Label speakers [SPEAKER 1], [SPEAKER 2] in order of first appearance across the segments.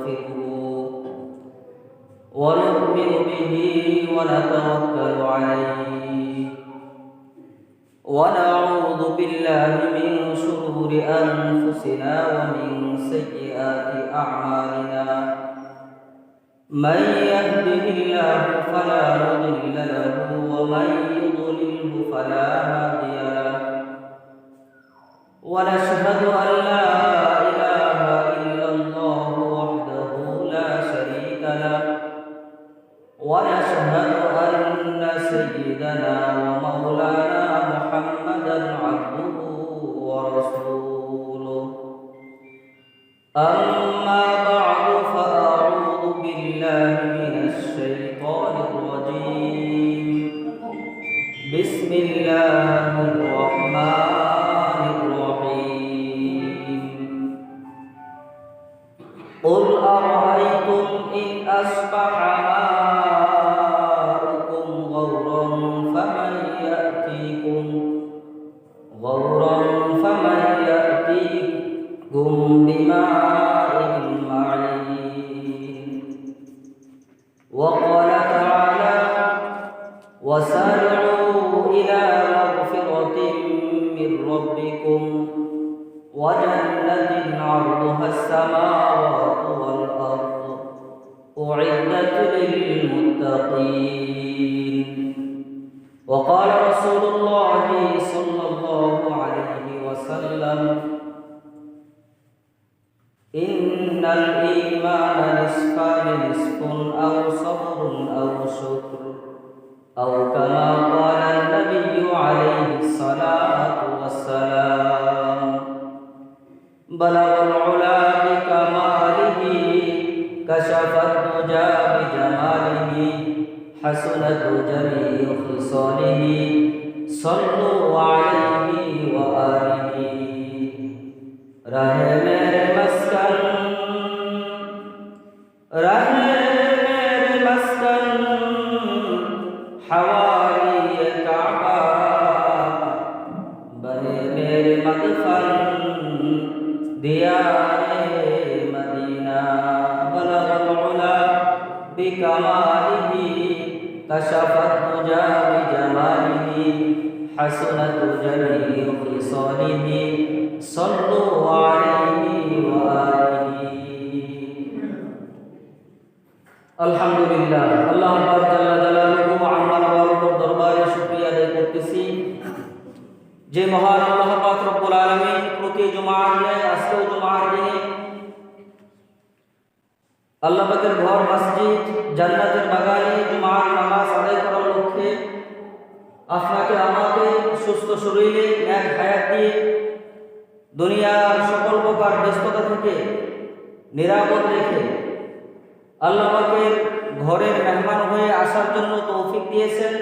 [SPEAKER 1] ونستغفره ونؤمن به ونتوكل عليه ونعوذ بالله من شرور أنفسنا ومن سيئات أعمالنا من يهده الله فلا مضل له ومن يضلله فلا هادي له ونشهد أن لا إله إلا الله وحده لا شريك له ونشهد أن سيدنا ومولانا محمدا عبده ورسوله أما بعد فأعوذ بالله من الشيطان الرجيم بسم الله الرحمن الرحيم قل أرأيتم إن أصبح ماؤكم غورا فمن يأتيكم بماء معين وقال تعالى وسارعوا إلى مغفرة من ربكم وجنة عرضها السماوات والأرض أعدت للمتقين وقال رسول الله صلى الله عليه وسلم إن الإيمان نصفان نصف أو صبر أو شكر أو كما قال النبي عليه الصلاة والسلام بلغ العلا بكماله كشف الدجى بجماله حسنت جميع خصاله صلوا عليه وآله रहे मेरे मस्कन हवाली काबा बने मेरे मदफन दियारे मदीना बलगल उला बिकमालिही कशफत दुजा बिजमालिही हसनत जमीउ खिसालिही सल्लु अलैहि व आलिहि अल्हम्दुलिल्लाह अल्लाह पाक जल्ला जलालुहु अम्मा नवालुहुর দরবারে শুকরিয়া আদায় করতেছি যে মহান আল্লাহ পাক রব্বুল আলামিন প্রতি জুমার দিনে আজকেও জুমার দিনে আল্লাহ পাকের ঘর মসজিদ জান্নাতের বাগানে জুমার নামাজ আদায় করার লক্ষ্যে আপনাকে আমাকে সুস্থ শরীরে নেক হায়াত দিয়ে দুনিয়ার সকল প্রকার ব্যস্ততা থেকে নিরাপদ রেখে আল্লাহ পাকের ঘরের মেহমান হয়ে আসার জন্য তৌফিক দিয়েছেন।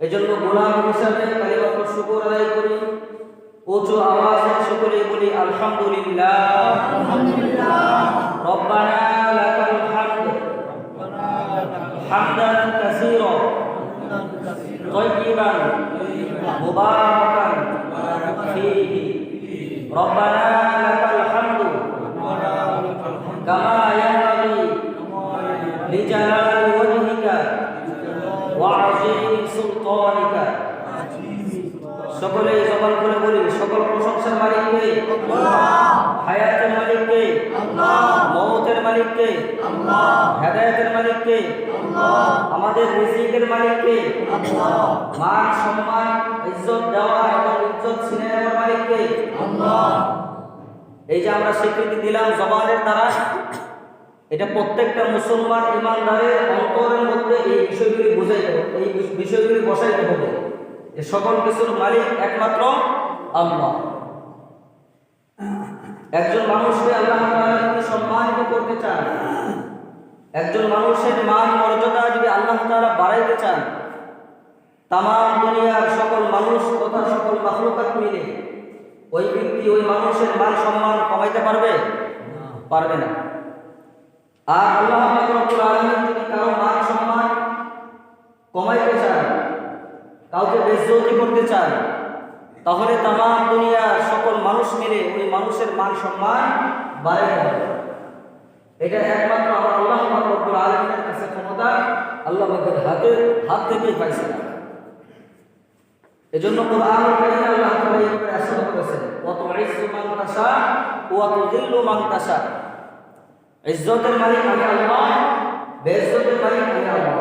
[SPEAKER 1] এজন্য গোলাম হিসাবে কালিমাতুল শুকর আদায় করি, উঁচু আওয়াজে সকলেই বলি আলহামদুলিল্লাহ রব্বানা লাকাল হামদ হামদান কাসীরা তাইয়িবান মুবারাকান ফীহি ربنا لك الحمد كما ينبغي لجلال وجهك وعظيم سلطانك সকলে জবান খুলে বলি সকল প্রশংসার মালিক কে আল্লাহ, হায়াতের মালিক কে আল্লাহ, মওতের মালিক কে আল্লাহ, হেদায়েতের মালিক কে আল্লাহ, আমাদের রিজিকের মালিক কে আল্লাহ, মান সম্মান ইজ্জত দেওয়া এবং ইজ্জত ছিনিয়ে নেওয়ার মালিক কে আল্লাহ। এই যে আমরা স্বীকৃতি দিলাম জবানের দ্বারা, এটা প্রত্যেকটা মুসলমান ইমানদারের অন্তরের মধ্যে এই বিষয়গুলি বুঝাইতে হবে, এই বিষয়গুলি বসাইতে হবে যে সকল কিছুর মালিক একমাত্র আল্লাহ। একজন মানুষকে আল্লাহ তাআলা যদি সম্মানিত করতে চান, একজন মানুষের মান মর্যাদা যদি আল্লাহ তাআলা বাড়াইতে চান, তাম দুনিয়ার সকল মানুষ তথা সকল মাখলুকাত মিলে ওই ব্যক্তি ওই মানুষের মান সম্মান কমাইতে পারবে? পারবে না। আর আল্লাহ পাক রব্বুল আলামিন যদি কারো মান সম্মান কমাইতে চান, কাউকে বেইজ্জতি করতে চান, তাহলে তাম দুনিয়ার সকল মানুষ মিলে ওই মানুষের মান সম্মান বাড়াইতে হবে। এটা একমাত্র আমার আল্লাহ রাব্বুল আলামিনের কাছে ক্ষমতা, আল্লাহ পাকের হাত থেকেই পাইছে। এজন্য কোরআনুল কারীমে আল্লাহ তাআলা এই ব্যাপারে আশা করেছেন, ওয়া তুইজ্জু মান তাশা ওয়া তুযিল্লু মান তাশা। ইজ্জতের মালিক আমি আল্লাহ, বেইজ্জতের মালিক আমি আল্লাহ।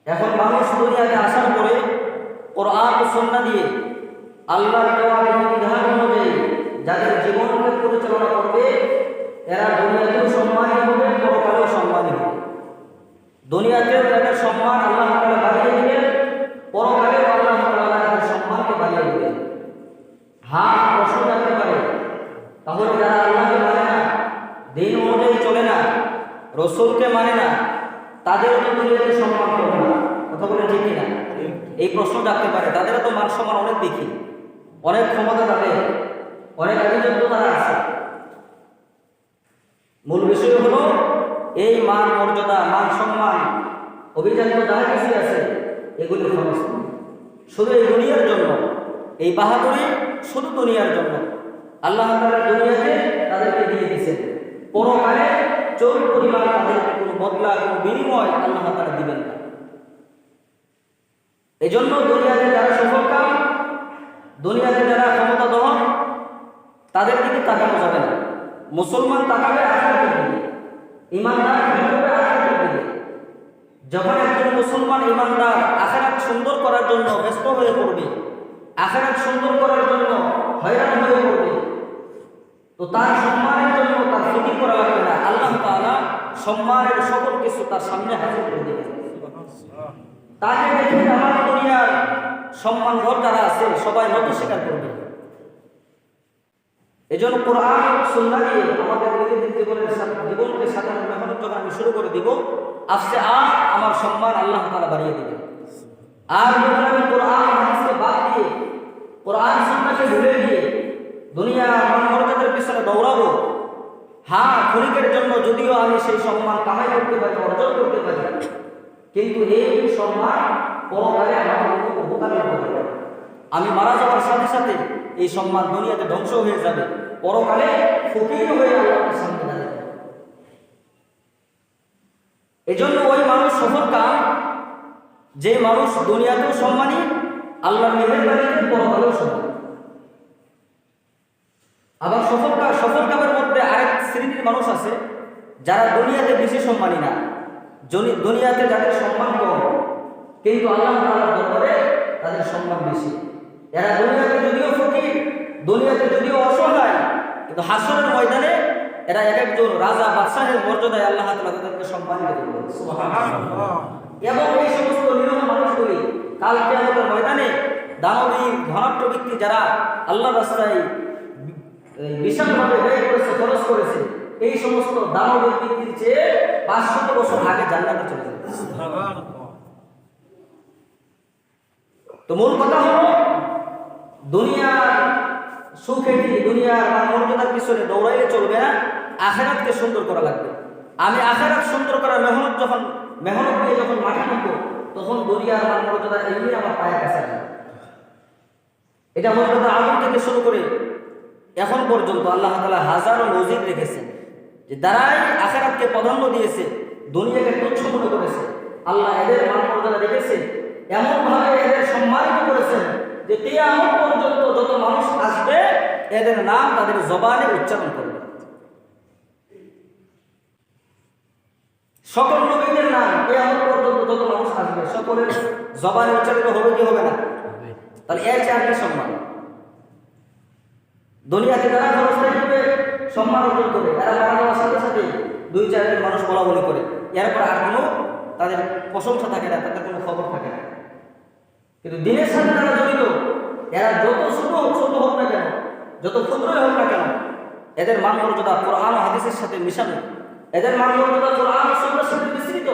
[SPEAKER 1] এখন মানুষ দুনিয়াতে আসার পরে কোরআন ও সুন্নাহ দিয়ে আল্লাহর দেওয়া বিধান অনুযায়ী যাদের জীবনকে পরিচালনা করবে, এরা দুনিয়াতেও সম্মানী হবে, পরকালেও সম্মানী হবে। দুনিয়াতেও তাদের সম্মান আল্লাহ তাআলা বাড়িয়ে দিবেন, পরকালেও আল্লাহ তাআলা তাদের সম্মানকে বাড়িয়ে দিবেন। হ্যাঁ, প্রশ্ন জানতে পারে, তাহলে যারা আল্লাহকে মানে না, দিন অনুযায়ী চলে না, রসুলকে মানে না, তাদের তো দুনিয়াতে সম্মান করবে না। কথা বলে ঠিক না? এই প্রশ্ন জানতে পারে, তাদের তো মান সম্মান অনেক দেখি, অনেক ক্ষমতা তাদের, অনেক আধিপত্য তারা আছে। মূল বিষয় হলো এই মান মর্যাদা, মান সম্মান, অভিজাত্য যা কিছু আছে, এগুলি সমস্ত শুধু এই দুনিয়ার জন্য। এই বাহাদুরি শুধু দুনিয়ার জন্য। আল্লাহ তাআলা দুনিয়াতে তাদেরকে দিয়ে দিয়েছেন, পরকালে চোর পরিমাণ তাদেরকে কোনো বদলা, কোনো বিনিময় আল্লাহ তাআলা দিবেন না। এই জন্য দুনিয়াতে যারা সফলকাম, দুনিয়াতে যারা ক্ষমতাধর, তাদের দিকে তাকানো যাবে না। মুসলমান তাকাবে আখিরাতের দিকে, ইমানদার তাকাবে আখিরাতের দিকে। যখন একজন মুসলমান ইমানদার আখিরাত সুন্দর করার জন্য ব্যস্ত হয়ে পড়বে, আখিরাত সুন্দর করার জন্য হয়রান হয়ে পড়বে, তো তার সম্মানের জন্য তার ফিকির করা লাগবে না। আল্লাহ তাআলা সম্মানের সকল কিছু তার সামনে হাজির করে দেবেন। তাকে দেখে আমার দুনিয়ার সম্মান ঘর যারা আছে সবাই নত স্বীকার করবে। এই জন্য কোরআন সুন্নাহ দিয়ে আমাদের নিজেদের জীবনকে সাধারণ মেহনত যখন আমি শুরু করে দিব, আস্তে আমার সম্মান আল্লাহ তাআলা বাড়িয়ে দিবেন। আর যখন আমি কোরআন হাদিসকে বাদ দিয়ে, কোরআন সুন্নাহকে ভুলে গিয়ে দুনিয়ার মান মর্যাদার পিছনে দৌড়াবো, হ্যাঁ ক্ষণিকের জন্য যদিও আমি সেই সম্মান কামাই করতে পারি, অর্জন করতে পারি, কিন্তু এই সম্মান পরকালে আমাকে কোনো উপকার করতে পারে। আমি মারা যাওয়ার সাথে সাথে এই সম্মান দুনিয়াতে ধ্বংস হয়ে যাবে, পরকালে ফকির হয়ে আল্লাহর সামনে দাঁড়াবে। এই জন্য ওই মানুষ সফলকাম, যে মানুষ দুনিয়াতেও সম্মানী, আল্লাহর মেহেরবানিতে পরকালেও সম্মানী। আবার সফলকামের মধ্যে আরেক শ্রেণীর মানুষ আছে যারা দুনিয়াতে বেশি সম্মানী না, দুনিয়াতে যাদের সম্মান কম, কিন্তু আল্লাহ তাআলার দরবারে তাদের সম্মান বেশি। এরা দুনিয়াতে যদিও ফকির, দুনিয়াতে যদিও অসহায়, কিন্তু হাসরের ময়দানে এরা এক একজন রাজা বাদশাহের মর্যাদায় আল্লাহ তাআলা তাদেরকে সম্মানিত করবেন। সুবহানাল্লাহ। এবং এই সমস্ত নিরীহ মানুষগুলি কাল কিয়ামতের ময়দানে দানবী ধনাঢ্য ব্যক্তি যারা আল্লাহর রাস্তায় বিশালভাবে ব্যয় করেছে, খরচ করেছে, এই সমস্ত দানবী ব্যক্তির চেয়ে 500 বছর আগে জান্নাতে চলে যাবে। তো মূল কথা হলো দুনিয়ার সুখে, দুনিয়ার মর্যাদার পিছনে দৌড়াইলে চলবে না, আখিরাতকে সুন্দর করা লাগবে। আমি আখিরাত সুন্দর করার মেহনত দিয়ে যখন মাঠে নামবো, তখন দুনিয়ার মর্যাদা এমনি আমার পায়ের কাছে আসবে। এটা মর্যাদা আদম থেকে শুরু করে এখন পর্যন্ত আল্লাহ তাআলা হাজারো নজির রেখেছেন, যে দ্বারাই আখিরাতকে প্রাধান্য দিয়েছে, দুনিয়াকে তুচ্ছ মনে করেছে। আল্লাহ এদের মর্যাদা রেখেছে, এমনভাবে এদের সম্মানিত করেছেন যে কিয়ামত পর্যন্ত যত মানুষ আসবে এদের নাম তাদের জবানে উচ্চারণ করবে। সকল নবীদের নাম কিয়ামত পর্যন্ত যত মানুষ আসবে সকলের জবানে উচ্চারিত হবে কি হবে না? তাহলে এর চেয়ে আর কি সম্মান? দুনিয়াতে যারা ক্ষমতায় থাকবে সম্মান অর্জন করে, এরা মারা যাওয়ার সাথে সাথে 2-4 জন মানুষ বলা বলি করে, এরপর আর কোনো তাদের প্রশংসা থাকে না, তাদের কোনো খবর থাকে না। কিন্তু দিনের সাথে যারা জড়িত, এরা যত ছোট হোক না কেন, যত ক্ষুদ্রই হোক না কেন, এদের মান মর্যাদা কোরআন ও হাদিসের সাথে মিশানো, এদের মান মর্যাদা কোরআন ও সুন্নাহর সাথে মিশ্রিত,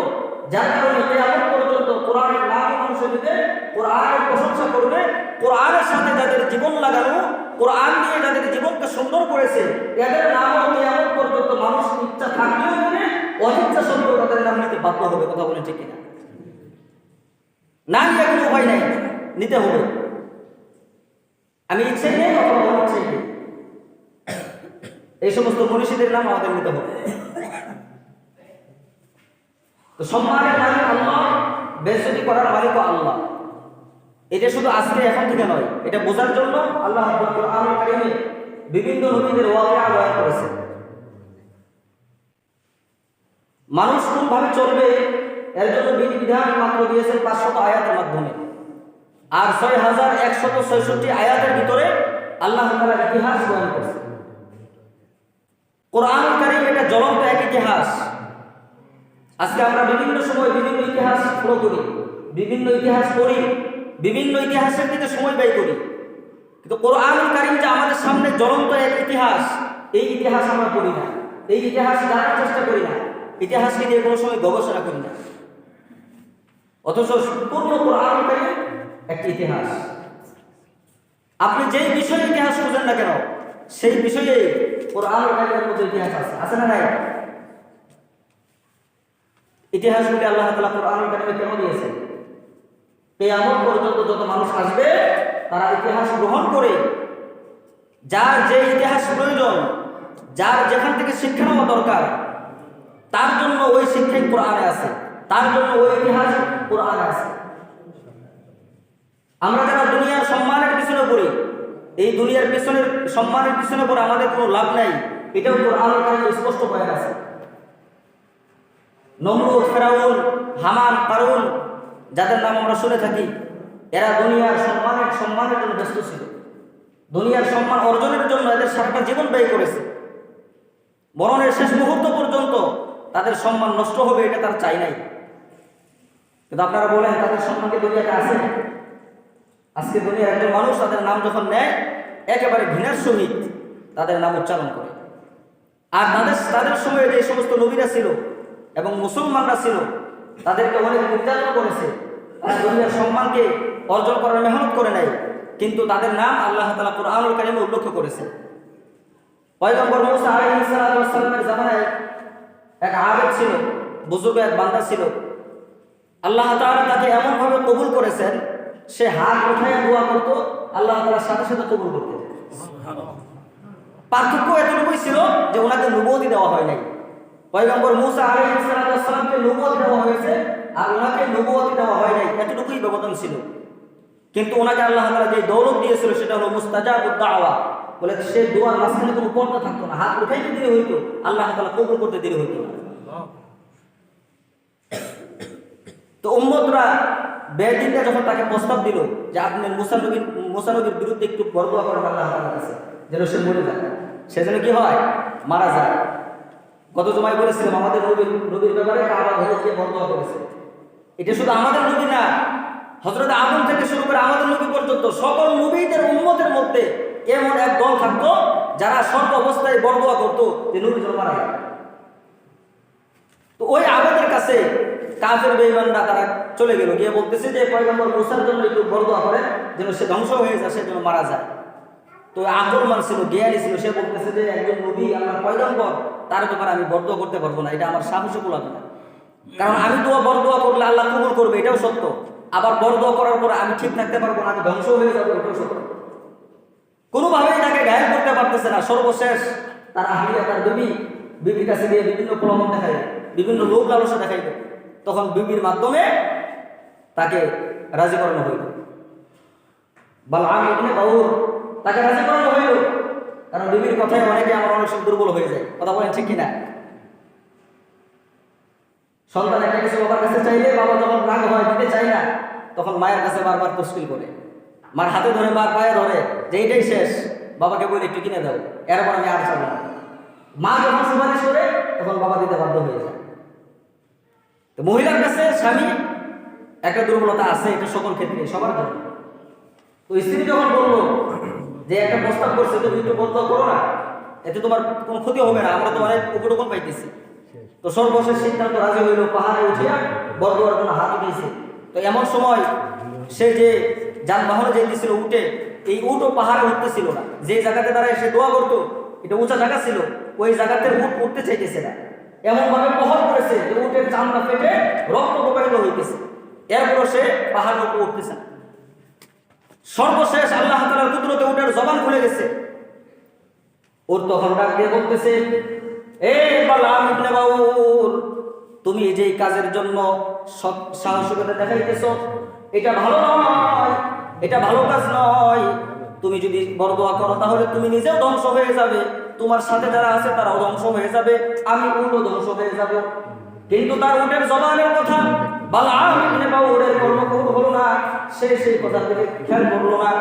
[SPEAKER 1] যার কারণে কিয়ামত পর্যন্ত কোরআনের নাম মানুষের দিকে কোরআনের প্রশংসা করবে। কোরআনের সাথে যাদের জীবন লাগানো, কোরআন দিয়ে যাদের জীবনকে সুন্দর করেছে, এদের নামও কিয়ামত পর্যন্ত মানুষ ইচ্ছা থাকলেও নেবে, অনিচ্ছা সত্ত্বেও তাদের নাম নিতে বাধ্য হবে। কথা বলেন ঠিক কিনা? না নিয়ে কোনো উপায় নাই, নিতে হবে। আমি ইচ্ছে নেই অথবা অনিচ্ছে নেই, এই সমস্ত মনীষীদের নাম আমাদের নিতে হবে। তো সম্মানের মালিক আল্লাহ, বেইজ্জতি করার মালিকও আল্লাহ। এটা শুধু আজকে এখন থেকে নয়, এটা বোঝার জন্য আল্লাহ কোরআনুল কারীমে বিভিন্ন নবীদের ওয়াকিয়া বয়ান করেছেন। মানুষ কোনভাবে চলবে এর জন্য বিধিবিধান মাত্র দিয়েছেন 500 আয়াতের মাধ্যমে, আর 6166 আয়াতের ভিতরে আল্লাহ তাআলা ইতিহাস বয়ান করেছেন। কোরআনুল কারীম এটা জ্বলন্ত এক ইতিহাস। আজকে আমরা বিভিন্ন সময় বিভিন্ন ইতিহাস ফলো করি, বিভিন্ন ইতিহাস পড়ি, বিভিন্ন ইতিহাসের দিকে সময় ব্যয় করি, কিন্তু কোরআনুল কারীম যে আমাদের সামনে জ্বলন্ত এক ইতিহাস, এই ইতিহাস আমরা পড়ি না, এই ইতিহাস জানার চেষ্টা করি না, ইতিহাসকে নিয়ে কোনো সময় গবেষণা করি না। অথচ সম্পূর্ণ কোরআনুল কারীম একটি ইতিহাস। আপনি যেই বিষয়ে ইতিহাস খুঁজেন না কেন, সেই বিষয়ে কোরআনুল কারীমের মধ্যে ইতিহাস আছে, আছে না নাই? ইতিহাসগুলি আল্লাহ তাআলা কোরআনুল কারীমে কেন দিয়েছেন? কিয়ামত পর্যন্ত যত মানুষ আসবে তারা ইতিহাস গ্রহণ করে, যার যে ইতিহাস প্রয়োজন, যার যেখান থেকে শিক্ষা নেওয়া দরকার, তার জন্য ওই শিক্ষাই কোরআনে আছে, তার জন্য ওই ইতিহাস কোরআনে আছে। আমরা যারা দুনিয়ার সম্মানের পিছনে পড়ি, এই দুনিয়ার পিছনের সম্মানের পিছনে পড়ে আমাদের কোনো লাভ নাই, এটাও কোরআনুল কারীমে স্পষ্ট বয়ান আছে। নমরুদ, ফেরাউন, হামান, কারুন, যাদের নাম আমরা শুনে থাকি, এরা দুনিয়ার সম্মানের জন্য ব্যস্ত ছিল, দুনিয়ার সম্মান অর্জনের জন্য এদের সারাটা জীবন ব্যয় করেছে। মরণের শেষ মুহূর্ত পর্যন্ত তাদের সম্মান নষ্ট হবে এটা তার চাই নাই। কিন্তু আপনারা বলেন তাদের সম্মান কি দুনিয়াতে আছে? আজকে দুনিয়ার একজন মানুষ তাদের নাম যখন নেয়, একেবারে ঘৃণার সহিত তাদের নাম উচ্চারণ করে। আর তাদের সময়ে যে সমস্ত নবীরা ছিল এবং মুসলমানরা ছিল, তাদেরকে অনেক নির্যাতন করেছে, তারা দুনিয়ার সম্মানকে অর্জন করার মেহনত করে নেয়, কিন্তু তাদের নাম আল্লাহ তাআলা কোরআনুল কারীমে উল্লেখ করেছে। পয়গম্বর মূসা আলাইহিস সালামের জামানায় এক আবেদ ছিল, বুজুর্গ এক বান্দা ছিল। আল্লাহ তাআলা তাকে এমনভাবে কবুল করেছেন, সে হাত উঠাইয়া দোয়া করত, আল্লাহ তাআলা সাথে সাথে কবুল করতেন। পার্থক্য এতটুকুই ছিল যে ওনাকে নবুয়তি দেওয়া হয় নাই। পয়গম্বর মূসা আলাইহিস সালামকে নবুয়ত দেওয়া হয়েছে, আর ওনাকে নবুয়তি দেওয়া হয় নাই, এতটুকুই ব্যবধান ছিল। কিন্তু ওনাকে আল্লাহ তাআলা যে দৌলত দিয়েছিল সেটা হলো মুস্তাজাবুদ দাওয়া, বলে সে দোয়ার মাঝখানে কোনো পর্দা থাকতো না, হাত উঠাইতে দেরি হইতো, আল্লাহ তাআলা কবুল করতে দেরি হইতো না। তো উম্মতরা বেদিনটা যখন তাকে প্রস্তাব দিল যে আপনি মুসা নবীর বিরুদ্ধে একটু বরদোয়া করেন আল্লাহ তাআলার কাছে, যেন সে মরে যায়, সে যেন কি হয়, মারা যায়। গত জুমায় বলেছিলাম আমাদের নবীর ব্যাপারে কাবা ঘরে গিয়ে বরদোয়া করেছে। এটা শুধু আমাদের নবী না, হযরত আদম থেকে শুরু করে আমাদের নবী পর্যন্ত সকল নবীদের উম্মতের মধ্যে এমন এক দল থাকতো যারা সর্ব অবস্থায় বরদোয়া করতো যে নবী যেন মারা যায়। তো ওই আবেদের কাছে কাফের বেঈমানরা তারা চলে গেল, গিয়ে বলতেছে যে পয়গম্বর মুসার জন্য একটু বরদোয়া করেন যেন সে ধ্বংস হয়ে যায়, সে যেন মারা যায়। তো আকলমান ছিল, জ্ঞানী ছিল, সে বলতেছে যে একজন নবী আল্লাহর পয়গম্বর, তার ব্যাপারে আমি বরদোয়া করতে পারবো না, এটা আমার সাহসে কুলাবে না। কারণ আমি বরদোয়া করলে আল্লাহ কবুল করবে, এটাও সত্য, আবার বরদোয়া করার পরে আমি ঠিক থাকতে পারবো না, আমি ধ্বংস হয়ে যাবো, এটাও সত্য। কোনোভাবেই তাকে ঘায়েল করতে পারতেছে না। সর্বশেষ তার আহলিয়া, তার বিবির কাছে গিয়ে বিভিন্ন প্রলোভন দেখাইল, বিভিন্ন লোভ লালসা দেখাইল, তখন বিবির মাধ্যমে তাকে রাজি করানো হইল। বালআম ইবনে বাউর তাকে রাজি করানো হইল, কারণ বিবির কথায় অনেকে আমার অনেক সময় দুর্বল হয়ে যায়, কথা বলেন ঠিক কিনা? সন্তান একটা কিছু বাবার কাছে চাইলে বাবা যখন রাগ হয়, দিতে চাই না, তখন মায়ের কাছে বারবার তশকিল করে, মার হাতে ধরে, মার পায়ে ধরে যে এইটাই শেষ, বাবাকে বলে একটু কিনে দাও, এরপর আমি আর চাবো না। মা যখন সুপারিশ করে তখন বাবা দিতে বাধ্য হয়ে যায়। তো মহিলার কাছে স্বামী একটা দুর্বলতা আছে, এটা সকল ক্ষেত্রে, সবার জন্য। তো স্ত্রী যখন বললো যে একটা প্রস্তাব করছে, তুমি একটু বরদোয়া করো না, এতে তোমার কোনো ক্ষতি হবে না, আমরা তো অনেক উপটোকন পাইতেছি। তো সর্বশেষ সিদ্ধান্ত রাজি হইল, পাহাড়ে উঠিয়া বরদোয়ার জন্য হাত উঠেছে। তো এমন সময় সে যে যানবাহনে যেতেছিল উঠে, এই উটও পাহাড়ে উঠতেছিল না, যে জায়গাতে দাঁড়ায় সে দোয়া করতো, এটা উঁচা জায়গা ছিল, ওই জায়গাতে উট উঠতে চাইতেছে না, এমন ভাবে পহর করেছে যে উটের চামড়া ফেটে রক্ত প্রবাহিত হইতেছে, এরপরও সে পাহাড়ের উপর উঠতেছে না। সর্বশেষ আল্লাহ তাআলার কুদরতে উটের জবান খুলে গেছে। ওর তখন ডাক দিয়ে বলতেছে, এ বালআম ইবনে বাউর, তুমি এই যে কাজের জন্য সাহসিকতা দেখাইতেছ, এটা ভালো নয়, এটা ভালো কাজ নয়। তুমি যদি বরদোয়া করো তাহলে তুমি নিজেও ধ্বংস হয়ে যাবে, তোমার সাথে যারা আছে তারাও ধ্বংস হয়ে যাবে, আমি উল্টো ধ্বংস হয়ে যাব। কিন্তু তার উটের জবানের কথা বালআম ইবনে বাউরের কর্মকৌশল হলো না, সে সেই কথা থেকে খেয়াল করলো না,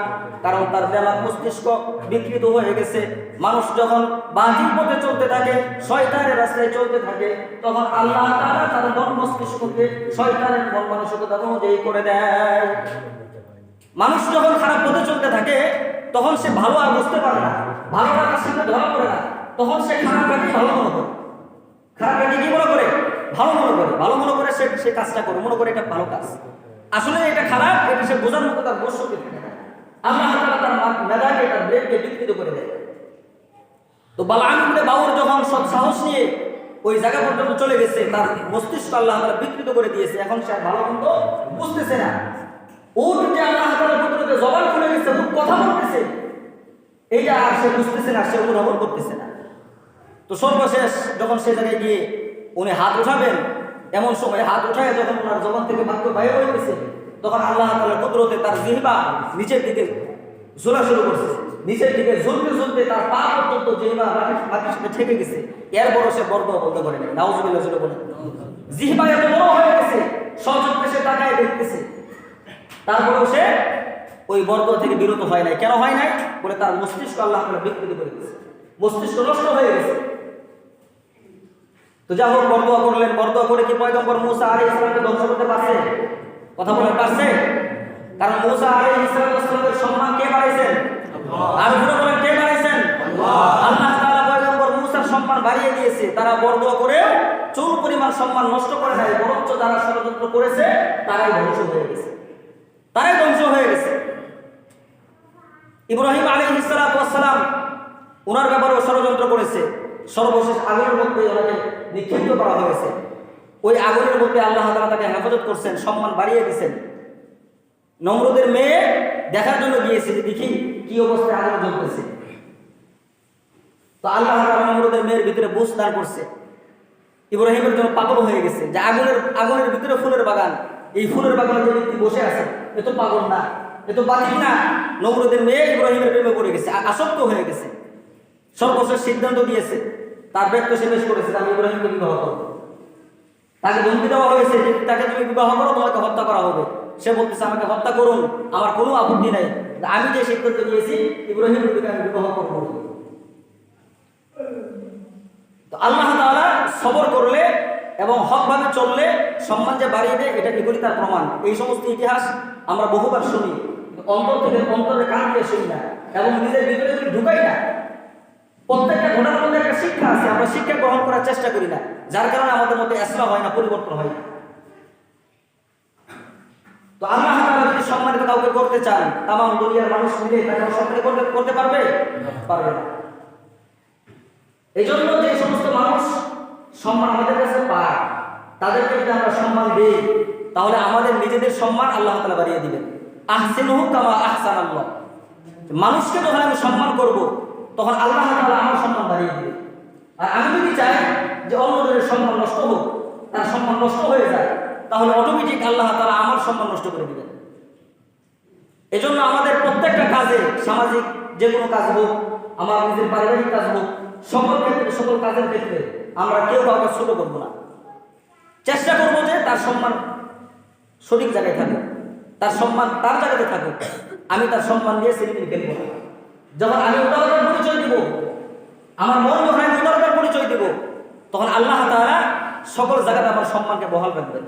[SPEAKER 1] কারণ তার দেমাগ মস্তিষ্ক বিকৃত হয়ে গেছে। মানুষ যখন বাতিল পথে চলতে থাকে, শয়তানের রাস্তায় চলতে থাকে, তখন আল্লাহ তাআলা তার মন মস্তিষ্ককে শয়তানের মন মানসিকতা অনুযায়ী করে দেয়। মানুষ যখন খারাপ পথে চলতে থাকে তখন সে ভালো আর বুঝতে পারে না, ভালোটা তার সামনে ধরা পড়ে না, তখন সে খারাপটাকে ভালো মনে করে, খারাপটাকে কি মনে করে? ভালো মনে করে, ভালো মনে করে সে কাজটা করে, মনে করে এটা ভালো কাজ, আসলে এটা খারাপ, এটা সে বোঝার মতো তার বর্ষকে থাকে না। আল্লাহ তাআলা তার মেধাকে, তার ব্রেনকে বিকৃত করে দেয়। তো বালআম ইবনে বাউর যখন সব সাহস নিয়ে ওই জায়গা পর্যন্ত চলে গেছে, তার মস্তিষ্ক আল্লাহ তাআলা বিকৃত করে দিয়েছে, এখন সে ভালো মন্দ বুঝতেছে না। ওর যে আল্লাহ তাআলা কুদরতে জবান খুলে গেছে, ওর কথা বলতেছে, এইটা আর সে বুঝতেছে না, সে অনুধাবন করতেছে না। তো সর্বশেষ যখন সে জায়গায় গিয়ে উনি হাত উঠাবেন, এমন সময় হাত উঠায় যখন ওনার জবান থেকে বাক্য বাইরে হয়ে গেছে, তখন আল্লাহ তাআলার কুদরতে তার জিহ্বা নিচের দিকে ঝোলা শুরু করছে, নিচের দিকে ঝুলতে ঝুলতে তার পা পর্যন্ত জিহ্বা মাটির সাথে ঠেকে গেছে। এরপরও সে বরদোয়া বলতে পারে না, নাউজুবিল্লাহ জোরে বলেন। জিহ্বা এত বড় হয়ে গেছে, সচক্ষে সে তাকায় দেখতেছে, তারপরেও সে ওই বরদোয়া থেকে বিরত হয় নাই। কেন হয় নাই? বলে তার মস্তিষ্ক আল্লাহ তাআলা বিকৃত করে দিয়েছে, মস্তিষ্ক নষ্ট হয়ে গেছে। তো যা হোক, বরদোয়া করলেন, বরদোয়া করে কি পয়গম্বর মুসা আলাইহিস সালামকে ধ্বংস করতে পারছে? কথা বলেন, পারছে? কারণ মুসা আলাইহিস সালামের সম্মান কে বাড়াইছেন? আল্লাহ। আর জোরে বলেন, কে বাড়াইছেন? আল্লাহ। আল্লাহ তাআলা পয়গম্বর মুসার সম্মান বাড়িয়ে দিয়েছে। তারা বরদোয়া করে চুল পরিমাণ সম্মান নষ্ট করে নাই, বরঞ্চ যারা ষড়যন্ত্র করেছে তারাই ধ্বংস হয়ে গেছে, তারাই ধ্বংস হয়ে গেছে। ইব্রাহিম আলাইহিস সালাম ওনার ব্যাপারেও ষড়যন্ত্র করেছে, সর্বশেষ আগুনের মধ্যে ওনাকে নিক্ষিপ্ত করা হয়েছে। ওই আগুনের মধ্যে আল্লাহ তাআলা তাকে হেফাজত করছেন, সম্মান বাড়িয়ে দিয়েছেন। নমরুদের মেয়ে দেখার জন্য গিয়েছে যে দেখি কি অবস্থায় আগুন জ্বলতেছে। তো আল্লাহ তাআলা নমরুদের মেয়ের ভিতরে বুঝ দান করছে, ইব্রাহিমের জন্য পাগল হয়ে গেছে যে আগুনের ভিতরে ফুলের বাগান, এই ফুলের বাগানে যে ব্যক্তি বসে আছে এ তো পাগল না, এ তো বাতিল না। নমরুদের মেয়ে ইব্রাহিমের প্রেমে পড়ে গেছে, আসক্ত হয়ে গেছে। সর্বশেষ সিদ্ধান্ত দিয়েছে, তার ব্যক্তি সে পেশ করেছে, আমি ইব্রাহিমকে বিবাহ করব। তাকে ধমকি দেওয়া হয়েছে যে তাকে তুমি বিবাহ করো, তোমাকে হত্যা করা হবে। সে বলতেছে, আমাকে হত্যা করুন, আমার কোনো আপত্তি নাই, আমি যে সিদ্ধান্ত নিয়েছি ইব্রাহিম নবীকে আমি বিবাহ করব। তো আল্লাহ তাআলা সবর করলে এবং হকভাবে চললে সম্মান যে বাড়িয়ে দেয়, এটা এগুলি তার প্রমাণ। এই সমস্ত ইতিহাস আমরা বহুবার শুনি, অন্তর থেকে অন্তরে কান দিয়ে শুনি না এবং নিজের ভিতরে ঢুকাই না। প্রত্যেকটা ঘটনার মধ্যে একটা শিক্ষা আছে, আমরা শিক্ষা গ্রহণ করার চেষ্টা করি না, যার কারণে আমাদের মধ্যে ইসলাম হয় না, পরিবর্তন হয় না। তো আল্লাহ তাআলা যদি সম্মানিত কাউকে করতে চান, তামাম দুনিয়ার মানুষ মিলে তাকে সম্মানিত করতে পারবে? পারবে না। এই জন্য যে সমস্ত মানুষ সম্মান আমাদের কাছে পায়, তাদেরকে যদি আমরা সম্মান দিই, তাহলে আমাদের নিজেদের সম্মান আল্লাহ তাআলা বাড়িয়ে দিবেন। আহসিনুহু কামা আহসানাল্লাহ, মানুষকে যখন আমি সম্মান করব, তখন আল্লাহ তাআলা আমার সম্মান বাড়িয়ে দিবেন। আর আমি যদি চাই যে অন্যদের সম্মান নষ্ট হোক, তার সম্মান নষ্ট হয়ে যায়, তাহলে অটোমেটিক আল্লাহ তাআলা আমার সম্মান নষ্ট করে দিবেন। এজন্য আমাদের প্রত্যেকটা কাজে, সামাজিক যে কোনো কাজ হোক, আমার নিজের পারিবারিক কাজ হোক, সকল ক্ষেত্রে, সকল কাজের ক্ষেত্রে আমরা কেউ কাউকে ছোট করবো না। চেষ্টা করবো যে তার সম্মান সঠিক জায়গায় থাকুক, তার সম্মান তার জায়গাতে থাকুক, আমি তার সম্মান দিয়ে সিনেমিনি ফেলবো না। যখন আমি উদারতার পরিচয় দিব, আমার মন যখন আমি উদারতার পরিচয় দিব, তখন আল্লাহ তাআলা সকল জায়গাতে আমার সম্মানকে বহাল রাখবেন।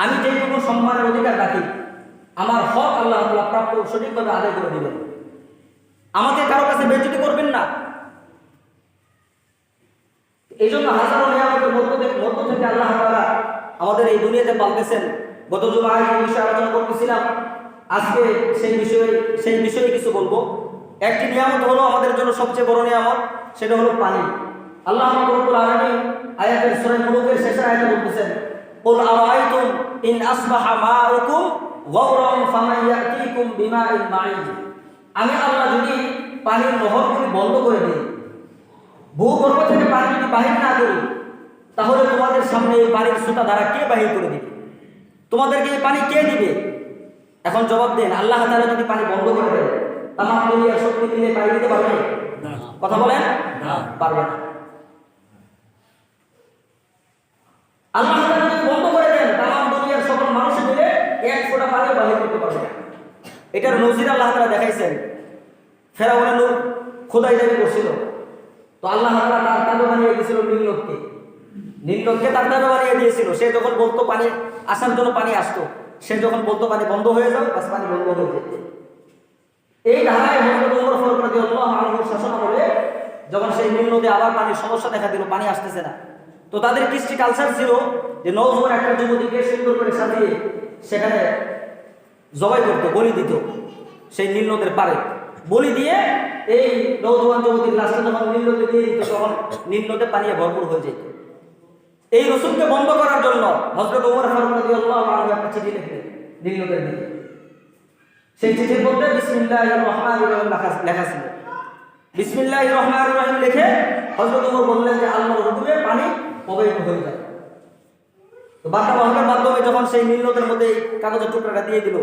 [SPEAKER 1] আমি যেটুকু সম্মানের অধিকার রাখি, আমার হক আল্লাহ তাআলা প্রাপ্য সঠিকভাবে আদায় করে দিবেন। আমাকে কারো কাছে বেইজ্জতি করবেন না। এই জন্য হাজারো নিয়ামতের মধ্য থেকে আল্লাহ তাআলা আমাদের এই দুনিয়াতে পালতেছেন। গত জুমায় এই বিষয়ে আলোচনা করতেছিলাম, আজকে সেই বিষয়ে কিছু বলবো। একটি নিয়ামত হলো আমাদের জন্য সবচেয়ে বড় নিয়ামত, সেটা হলো পানি। আল্লাহ রাব্বুল আলামিন আয়াতের সূরা মুলুকের শেষ আয়াতে বলতেছেন, কুল আরাআইতুম ইন আসবাহা মাউকুম গাওরান ফামান ইয়াতিকুম বিমাইন মাঈন। আমি আল্লাহ যদি পানির নহরগুলি বন্ধ করে দিই, ভূগর্ভ থেকে পানি যদি বাহির না করি, তাহলে তোমাদের সামনে এই পানির সুতা দ্বারা কে বাহির করে দিবে? তোমাদেরকে এই পানি কে দিবে? এখন জবাব দেন, আল্লাহ তাআলা যদি পানি বন্ধ করে দেন, তামাম দুনিয়ার শক্তি মিলে পানি দিতে পারবে? কথা বলেন, পারবে না। আল্লাহ তাআলা যদি বন্ধ করে দেন, তামাম দুনিয়ার সকল মানুষ মিলে এক ফোঁটা পানি বাহির করতে পারবে না। এটার নজির আল্লাহ তাআলা দেখাইছেন। ফেরাউনের নূর খোদাই দাবি করছিল, তো আল্লাহ তাআলা তার তাবে বানিয়ে দিয়েছিল নীলনদকে। নীলনদকে তার তাবে বানিয়ে দিয়েছিল। সে যখন বলতো পানি আসার জন্য পানি আসতো, সে যখন বলতো পানি বন্ধ হয়ে যাও, বাস পানি বন্ধ হয়ে যেত। এই ধারায় হযরত ওমর ফারুক রাদিয়াল্লাহু আনহুর শাসনামলে যখন সেই নীলনদে আবার পানির সমস্যা দেখা দিল, পানি আসতেছে না, তো তাদের কৃষ্টি কালচার ছিল যে নওজোয়ান একটা যুবতীকে সুন্দর করে সাজিয়ে সেখানে জবাই করতো, বলি দিত সেই নীলনদের পারে। বলি দিয়ে এই নওজোয়ান যুবতীর লাশটা যখন নীলনদে দিয়ে দিত, তখন নীলনদে পানি ভরপুর হয়ে যেত। এই রসুলকে বন্ধ করার জন্য হযরত ওমর ফারুক রাদিয়াল্লাহু আনহু একটা চিঠি লিখলেন নীলনদের দিকে। সেই চিঠির মধ্যে বিসমিল্লাহির রহমানির রহিম লেখা ছিল। বিসমিল্লাহির রহমানির রহিম লিখে হযরত ওমর বললেন যে আল্লাহর হুকুমে পানি প্রবাহিত হয়ে যায়। তো বার্তাবাহকের মাধ্যমে যখন সেই নীলনদের মধ্যে এই কাগজের টুকরাটা দিয়ে দিল,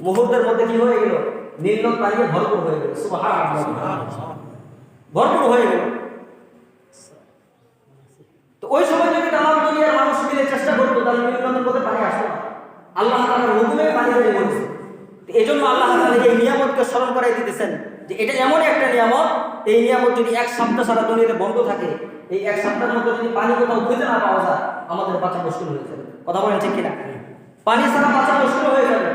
[SPEAKER 1] মুহূর্তের মধ্যে কি হয়ে গেল? নীলনদ পানিতে ভরপুর হয়ে গেল। সুবহানাল্লাহ, ভরপুর হয়ে গেল। তো ওই সময় যদি তামাম দুনিয়ার মানুষ মিলে চেষ্টা করতো, তাহলে নীলনদের মধ্যে পানি আসতো না। আল্লাহ তাআলার হুকুমে পানি বের হয়েছে। এই জন্য আল্লাহ তাআলা এই নিয়ামতকে স্মরণ করাই দিতেছেন যে এটা এমন একটা নিয়ামত, এই নিয়ামত যদি এক সপ্তাহ সারা দুনিয়াতে বন্ধ থাকে, এই এক সপ্তাহের মধ্যে যদি পানি কোথাও খুঁজে না পাওয়া যায়, আমাদের বাঁচা মুশকিল হয়ে যাবে। কথা বলেন ঠিক কিনা? পানি ছাড়া বাঁচা মুশকিল হয়ে যাবে।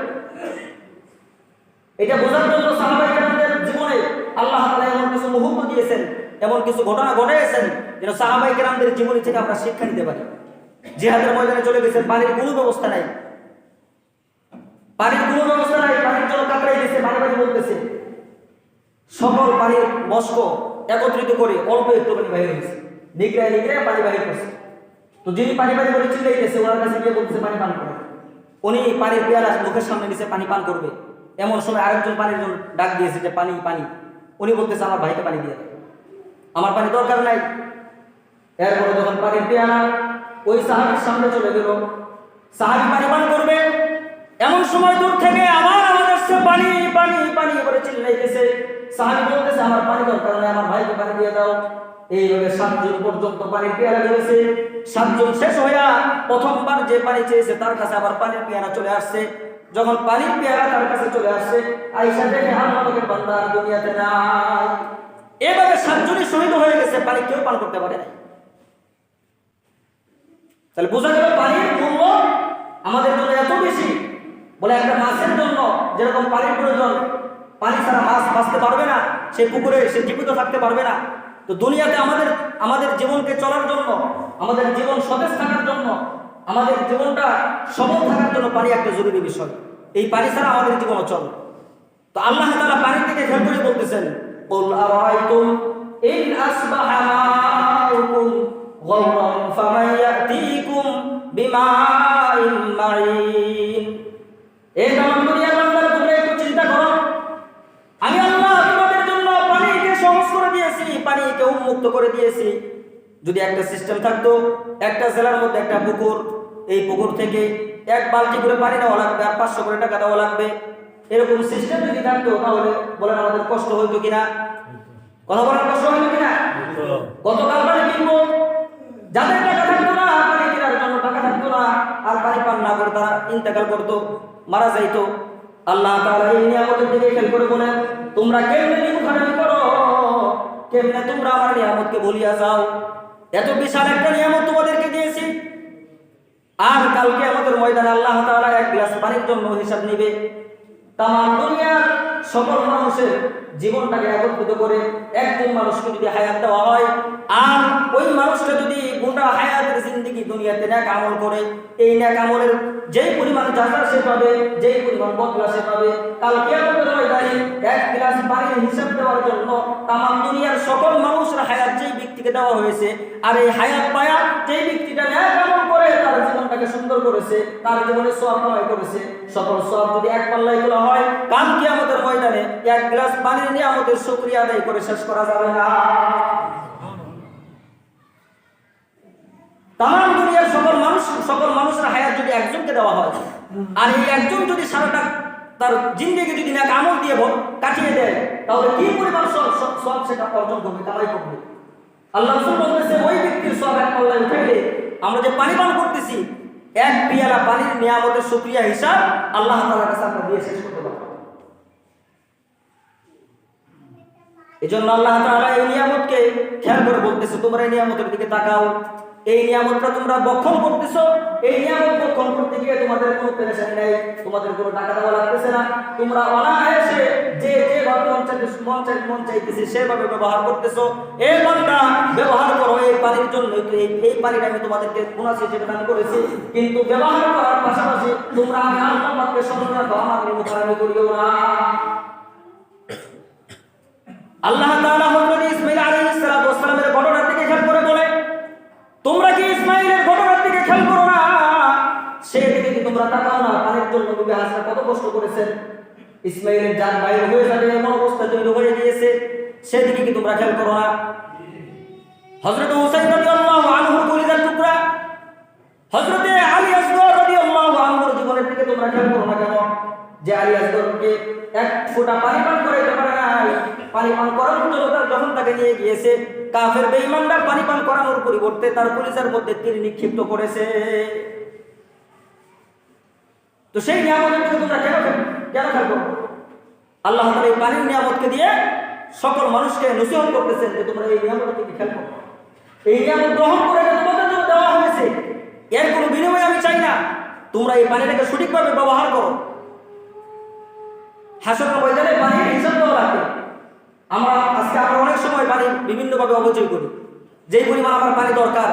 [SPEAKER 1] এটা বোঝার জন্য সাহাবায়ে কেরামদের জীবনে আল্লাহ তাআলা এমন কিছু মুহূর্ত দিয়েছেন, এমন কিছু ঘটনা ঘটাইছেন যেন সাহাবায়ে কেরামদের জীবনী থেকে আমরা শিক্ষা নিতে পারি। জিহাদের ময়দানে চলে গেছেন, পানির কোনো ব্যবস্থা নাই, পানির কোনো ব্যবস্থা নাই, পানির জন্য কাতরাই দিয়েছে, পানি পানি বলতেছে। সকল পানির মস্ক একত্রিত করে অল্প একটু পানি বাহির হয়েছে, নিগড়ায় নিগড়ায় পানি বাহির করছে। তো যিনি পানি পানি করে চিল্লাইতেছে, ওনার কাছে গিয়ে বলতেছে পানি পান করে। উনি পানির পেয়ালা মুখের সামনে নিচে পানি পান করবে, এমন সময় আরেকজন পানির জন্য ডাক দিয়েছে যে পানি পানি। উনি বলতেছে আমার ভাইকে পানি দিয়ে দেয়, আমার পানি দরকার নাই। এরপরে যখন পানির পেয়ালা ওই সাহাবীর সামনে চলে গেল, সাহাবী পানি পান করবে, এমন সময় দূর থেকে আবার আওয়াজ আসছে পানি পানি পানি করে চিল্লাইতেছে। সাহাবী বলতেছে আমার পানি দরকার নাই, আমার ভাইকে পানি দিয়ে দাও। এইভাবে 7 জন পর্যন্ত পানির পেয়ালা ধরেছে। 7 জন শেষ হইয়া প্রথমবার যে পানি চেয়েছে তার কাছে আবার পানির পেয়ালা চলে আসছে। যখন পানির পেয়ালা তার কাছে চলে আসছে, আয়েশা দেখে আল্লাহর বান্দা আর দুনিয়াতে নাই। এভাবে 7 জনই শহীদ হয়ে গেছে, পানি কেউ পান করতে পারে না। তাহলে বোঝা গেল পানির মূল্য আমাদের জন্য এত বেশি। বলে একটা মাছের জন্য যেরকম পানির প্রয়োজন, পানি ছাড়া মাছ বাঁচতে পারবে না, সেই পুকুরে সে জীবিত থাকতে পারবে না। তো দুনিয়াতে আমাদের জীবনকে চলার জন্য, আমাদের জীবন সতেজ থাকার জন্য, আমাদের জীবনটা সবল থাকার জন্য পানি একটা জরুরি বিষয়। এই পানি ছাড়া আমাদের জীবন অচল। তো আল্লাহ তাআলা পানির দিকে খেয়াল করে বলতেছেন, কুল আরাআইতুম ইন আসবাহা মাউকুম গাওরান ফামান ইয়াতিকুম বিমাইন মাইন। এই তামাম দুনিয়ার বান্দারা, তোমরা একটু চিন্তা করো, আমি আল্লাহ তোমাদের জন্য পানিকে সহজ করে দিয়েছি, পানিকে উন্মুক্ত করে দিয়েছি। যদি একটা সিস্টেম থাকতো, একটা জেলার মধ্যে একটা পুকুর, এই পুকুর থেকে 1 বালতি করে পানি নেওয়া লাগবে আর 500 করে টাকা দেওয়া লাগবে, এরকম সিস্টেম যদি থাকতো, তাহলে বলেন আমাদের কষ্ট হইতো কিনা? কথা বলার কষ্ট হইতো কিনা? গতকাল পানি কিনবো, যাদের টাকা থাকতো না, পানি কেনার জন্য টাকা থাকতো না, আর পানি পান না করে তারা ইন্তেকাল করতো, মারা যাইতো। আল্লাহ তাআলা এই নিয়ামতের দিকে খেয়াল করে বলেন, তোমরা কেমনে নিমুখারামি করো, কেমনে তোমরা আমার নিয়ামতকে ভুলিয়া যাও। এত বিশাল একটা নিয়ামত তোমাদেরকে দিয়েছি, আর কালকে আমাদের ময়দানে আল্লাহ তাআলা 1 গ্লাস পানির জন্য হিসাব নিবে। তামাম দুনিয়ার সকল মানুষের জীবনটাকে একত্রিত করে একজন মানুষকে যদি হায়াত দেওয়া হয়, আর ওই মানুষটা যদি গোটা হায়াতের জিন্দেগি দুনিয়াতে নেক আমল করে, এই নেক আমলের যেই পরিমাণ জাযা সে পাবে, যেই পরিমাণ বদলা সে পাবে, কাল কিয়ামতের ময়দানে 1 গ্লাস পানির হিসাব দেওয়ার জন্য তামাম দুনিয়ার সকল মানুষের হায়াত যেই ব্যক্তিকে দেওয়া হয়েছে, আর এই হায়াত পায়া যেই ব্যক্তিটা নেক আমল করে তার জীবনটাকে সুন্দর করেছে, তার জীবনে সওয়াব কামাই করেছে, সকল সওয়াব যদি এক পাল্লায় তোলা হয়, কাল কিয়ামতের ময়দানে 1 গ্লাস পানির নিয়ামতের শুকরিয়া আদায় করে শেষ করা যাবে না। তামাম দুনিয়ার সকল সকল মানুষের হায়াত যদি একজনকে দেওয়া হয়, আর এই একজন যদি সারাটা তার জিন্দেগি যদি এক আমল দিয়ে কাটিয়ে দেয়, তাহলে কি পরিমাণ সব সেটা অর্জন করবে, কামাই করবে। আল্লাহ রাসূল বলতেছে ওই ব্যক্তির সব এক পাল্লায় উঠাইলে আমরা যে পানি পান করতেছি, এক পিয়ালা পানির নিয়ামতের শুকরিয়া হিসাব আল্লাহ তাআলার কাছে আমরা দিয়ে শেষ করতে পারবো। এজন্য আল্লাহ তাআলা এই নিয়ামতকে খেয়াল করে বলতেছে, তোমরা এই নিয়ামতের দিকে তাকাও। এই নিয়ামতটা তোমরা বক্ষণ করতেছো, এই নিয়ামত বক্ষণ করতে গিয়ে তোমাদের কোনো পেরেশানি নাই, তোমাদের কোনো টাকা দেওয়া লাগতেছে না। তোমরা অনায়াসে যে যেভাবে মন চাইতেছে সেভাবে ব্যবহার করতেছো। এই বান্দা ব্যবহার করো এই পানির জন্য, এই পানিটা আমি তোমাদেরকে বোনাস হিসেবে দান করেছি, কিন্তু ব্যবহার করার পাশাপাশি তোমরা আমি আল্লাহ পাককে স্মরণ রাখো, আমার নিমুখারামি করিও না। আল্লাহ তাআলা হযরত ইসমাঈল আলাইহিস সালাতু ওয়াস সালামের ঘটনার দিকে খেয়াল করে বলে, তোমরা কি ইসমাঈলের ঘটনার দিকে খেয়াল করো না? সেদিকে কি তোমরা তাকাও না? পানির জন্য নবী হাজরা কত কষ্ট করেছেন, ইসমাঈলের জান বাইরে হয়ে যাবে এমন অবস্থা তৈরি হয়ে গিয়েছে, সেদিকে কি তোমরা খেয়াল করো না? হযরত হুসাইন রাদিয়াল্লাহু আনহুর কলিজার টুকরা হযরত আলী আসগর রাদিয়াল্লাহু আনহুর জীবনের দিকে তোমরা খেয়াল করো না কেন? যে আলী আসগরকে এক ফোঁটা পানি পান করাইতে পারে নাই, পানি পান করানোর জন্য যখন তাকে নিয়ে গিয়েছে, কাফের বেঈমানরা পানি পান করানোর পরিবর্তে তার কলিজার মধ্যে তীর নিক্ষিপ্ত করেছে। তো সেই নিয়ামতের দিকে তোমরা কেন খেয়াল করো? আল্লাহ তাআলা এই পানির নিয়ামতকে দিয়ে সকল মানুষকে নসিহত করতেছেন যে তোমরা এই নিয়ামতের দিকে খেয়াল করো। এই নিয়ামত গ্রহণ করে তোমাদের জন্য দেওয়া হয়েছে, এর কোনো বিনিময় আমি চাই না, তোমরা এই পানিটাকে সঠিকভাবে ব্যবহার করো। হাসরের ময়দানে পানির হিসাব দেওয়া লাগবে। আমরা অনেক সময় পানি বিভিন্নভাবে অপচয় করি। যেই পরিমাণ আমার পানি দরকার,